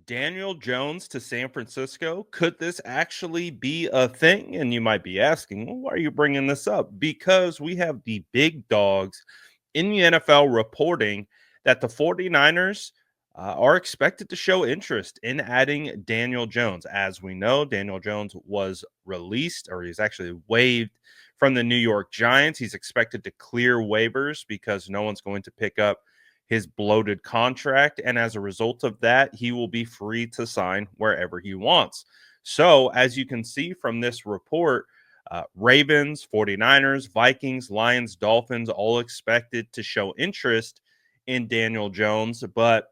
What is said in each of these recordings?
Daniel Jones to San Francisco. Could this actually be a thing? And you might be asking, well, why are you bringing this up? Because we have the big dogs in the NFL reporting that the 49ers are expected to show interest in adding Daniel Jones. As we know, Daniel Jones was released, or he's actually waived from the New York Giants. He's expected to clear waivers because no one's going to pick up his bloated contract. And as a result of that, he will be free to sign wherever he wants. So, as you can see from this report, Ravens, 49ers, Vikings, Lions, Dolphins, all expected to show interest in Daniel Jones. But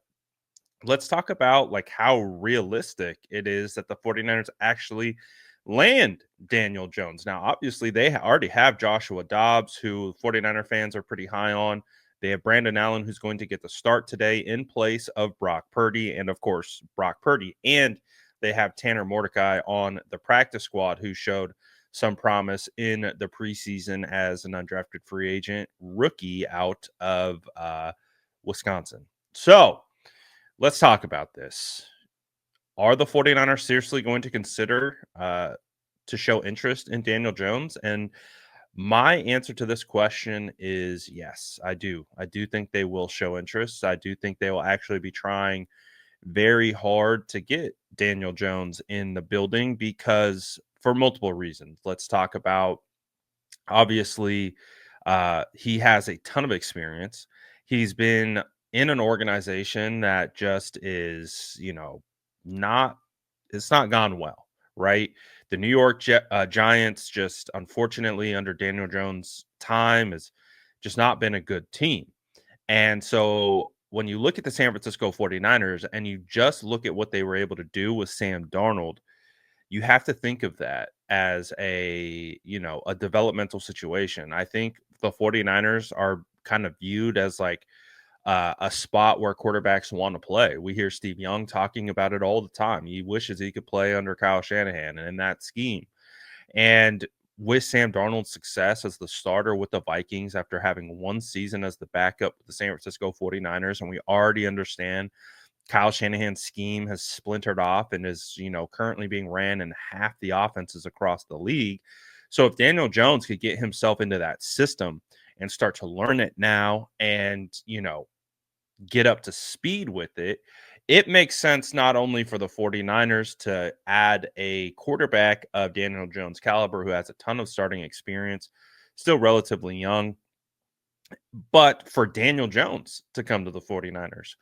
let's talk about like how realistic it is that the 49ers actually land Daniel Jones. Now, obviously, they already have Joshua Dobbs, who 49er fans are pretty high on. They have Brandon Allen, who's going to get the start today in place of Brock Purdy, and of course, Brock Purdy. And they have Tanner Mordecai on the practice squad, who showed some promise in the preseason as an undrafted free agent rookie out of Wisconsin. So let's talk about this. Are the 49ers seriously going to consider to show interest in Daniel Jones? And my answer to this question is yes, I do. I do think they will show interest. I do think they will actually be trying very hard to get Daniel Jones in the building because for multiple reasons. Let's talk about obviously he has a ton of experience. He's been in an organization that just is, not it's not gone well, right? The New York Giants just unfortunately under Daniel Jones' time has just not been a good team. And so when you look at the San Francisco 49ers and you just look at what they were able to do with Sam Darnold, you have to think of that as a developmental situation. I think the 49ers are kind of viewed as like a spot where quarterbacks want to play. We hear Steve Young talking about it all the time. He wishes he could play under Kyle Shanahan and in that scheme. And with Sam Darnold's success as the starter with the Vikings after having one season as the backup with the San Francisco 49ers, and we already understand Kyle Shanahan's scheme has splintered off and is, currently being ran in half the offenses across the league. So if Daniel Jones could get himself into that system and start to learn it now and, get up to speed with it, it makes sense not only for the 49ers to add a quarterback of Daniel Jones' caliber who has a ton of starting experience, still relatively young, but for Daniel Jones to come to the 49ers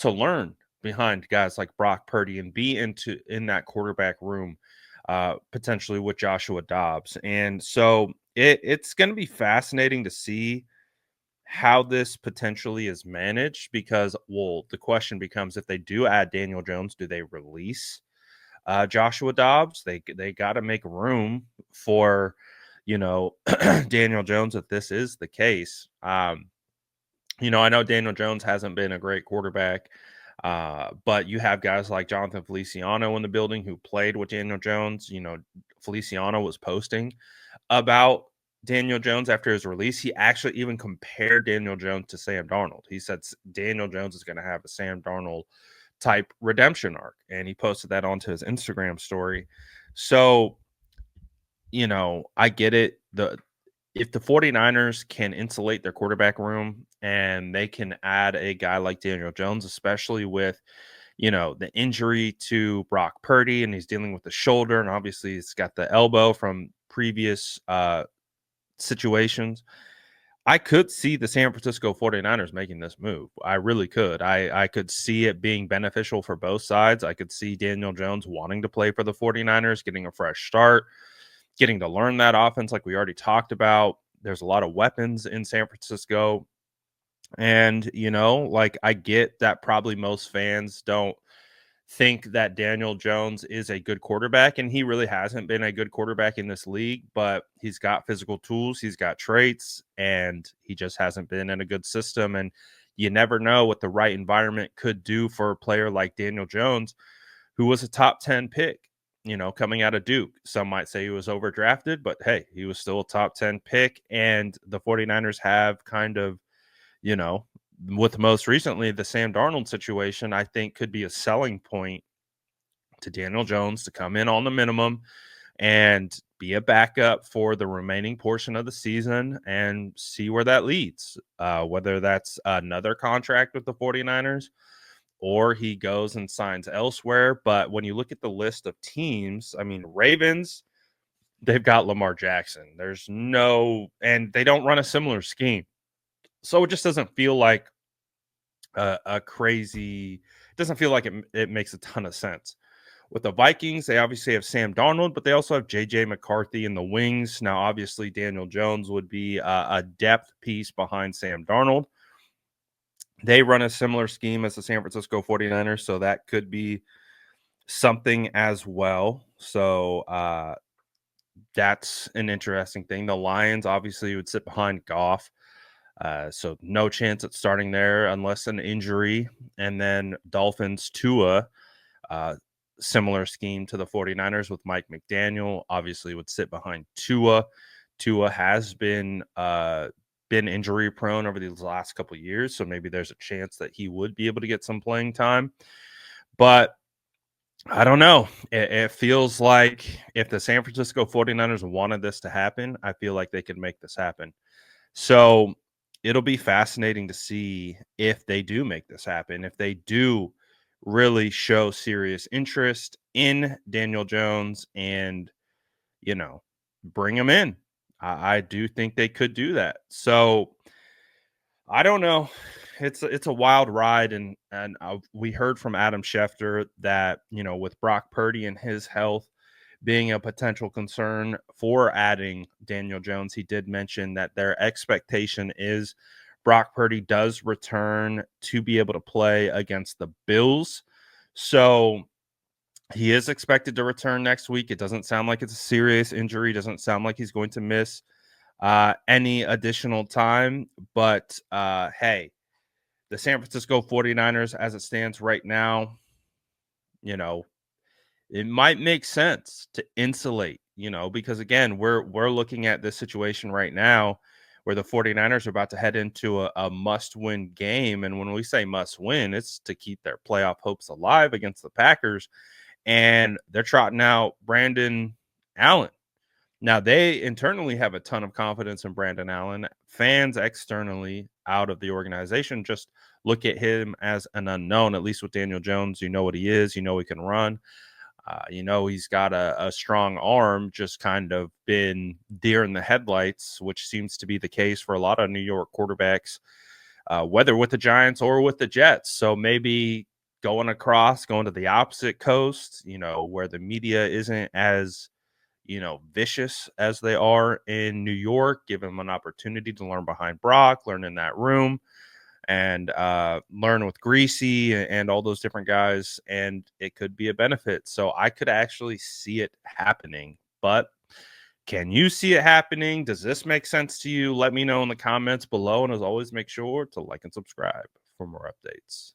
to learn behind guys like Brock Purdy and be in that quarterback room potentially with Joshua Dobbs. And so it's going to be fascinating to see how this potentially is managed because, well, the question becomes if they do add Daniel Jones, do they release Joshua Dobbs? They got to make room for, Daniel Jones if this is the case. I know Daniel Jones hasn't been a great quarterback, but you have guys like Jonathan Feliciano in the building who played with Daniel Jones. Feliciano was posting about Daniel Jones after his release. He actually even compared Daniel Jones to Sam Darnold. He said Daniel Jones is going to have a Sam Darnold type redemption arc, and he posted that onto his Instagram story. So, I get it. If the 49ers can insulate their quarterback room and they can add a guy like Daniel Jones, especially with, the injury to Brock Purdy and he's dealing with the shoulder and obviously he's got the elbow from previous situations. I could see the San Francisco 49ers making this move. I really could. I could see it being beneficial for both sides. I could see Daniel Jones wanting to play for the 49ers, getting a fresh start, getting to learn that offense like we already talked about. There's a lot of weapons in San Francisco. And, I get that probably most fans don't think that Daniel Jones is a good quarterback, and he really hasn't been a good quarterback in this league, but he's got physical tools, he's got traits, and he just hasn't been in a good system. And you never know what the right environment could do for a player like Daniel Jones, who was a top 10 pick, coming out of Duke. Some might say he was overdrafted, but hey, he was still a top 10 pick. And the 49ers have kind of, you know, with most recently the Sam Darnold situation, I think could be a selling point to Daniel Jones to come in on the minimum and be a backup for the remaining portion of the season and see where that leads. Whether that's another contract with the 49ers or he goes and signs elsewhere. But when you look at the list of teams, I mean, Ravens, they've got Lamar Jackson. There's no, and they don't run a similar scheme. So it just doesn't feel like a crazy, it doesn't feel like it makes a ton of sense. With the Vikings, they obviously have Sam Darnold, but they also have J.J. McCarthy in the wings. Now, obviously, Daniel Jones would be a depth piece behind Sam Darnold. They run a similar scheme as the San Francisco 49ers, so that could be something as well. So that's an interesting thing. The Lions obviously would sit behind Goff. So no chance at starting there unless an injury. And then Dolphins, Tua, uh, similar scheme to the 49ers with Mike McDaniel, obviously would sit behind Tua. Tua has been injury prone over these last couple of years, so maybe there's a chance that he would be able to get some playing time. But I don't know. It feels like if the San Francisco 49ers wanted this to happen, I feel like they could make this happen. So it'll be fascinating to see if they do make this happen, if they do really show serious interest in Daniel Jones and, you know, bring him in. I do think they could do that. So I don't know. It's a wild ride, and we heard from Adam Schefter that, you know, with Brock Purdy and his health being a potential concern for adding Daniel Jones, he did mention that their expectation is Brock Purdy does return to be able to play against the Bills. So he is expected to return next week. It doesn't sound like it's a serious injury. Doesn't sound like he's going to miss any additional time. But hey, the San Francisco 49ers, as it stands right now, you know, it might make sense to insulate, you know, because again, we're looking at this situation right now where the 49ers are about to head into a must-win game. And when we say must win, it's to keep their playoff hopes alive against the Packers. And they're trotting out Brandon Allen. Now, they internally have a ton of confidence in Brandon Allen. Fans externally out of the organization just look at him as an unknown. At least with Daniel Jones, you know what he is, you know he can run. You know, he's got a strong arm, just kind of been deer in the headlights, which seems to be the case for a lot of New York quarterbacks, whether with the Giants or with the Jets. So maybe going to the opposite coast, you know, where the media isn't as, you know, vicious as they are in New York, give him an opportunity to learn behind Brock, learn in that room, and learn with Greasy and all those different guys, and it could be a benefit. So I could actually see it happening. But can you see it happening? Does this make sense to you? Let me know in the comments below. And as always, make sure to like and subscribe for more updates.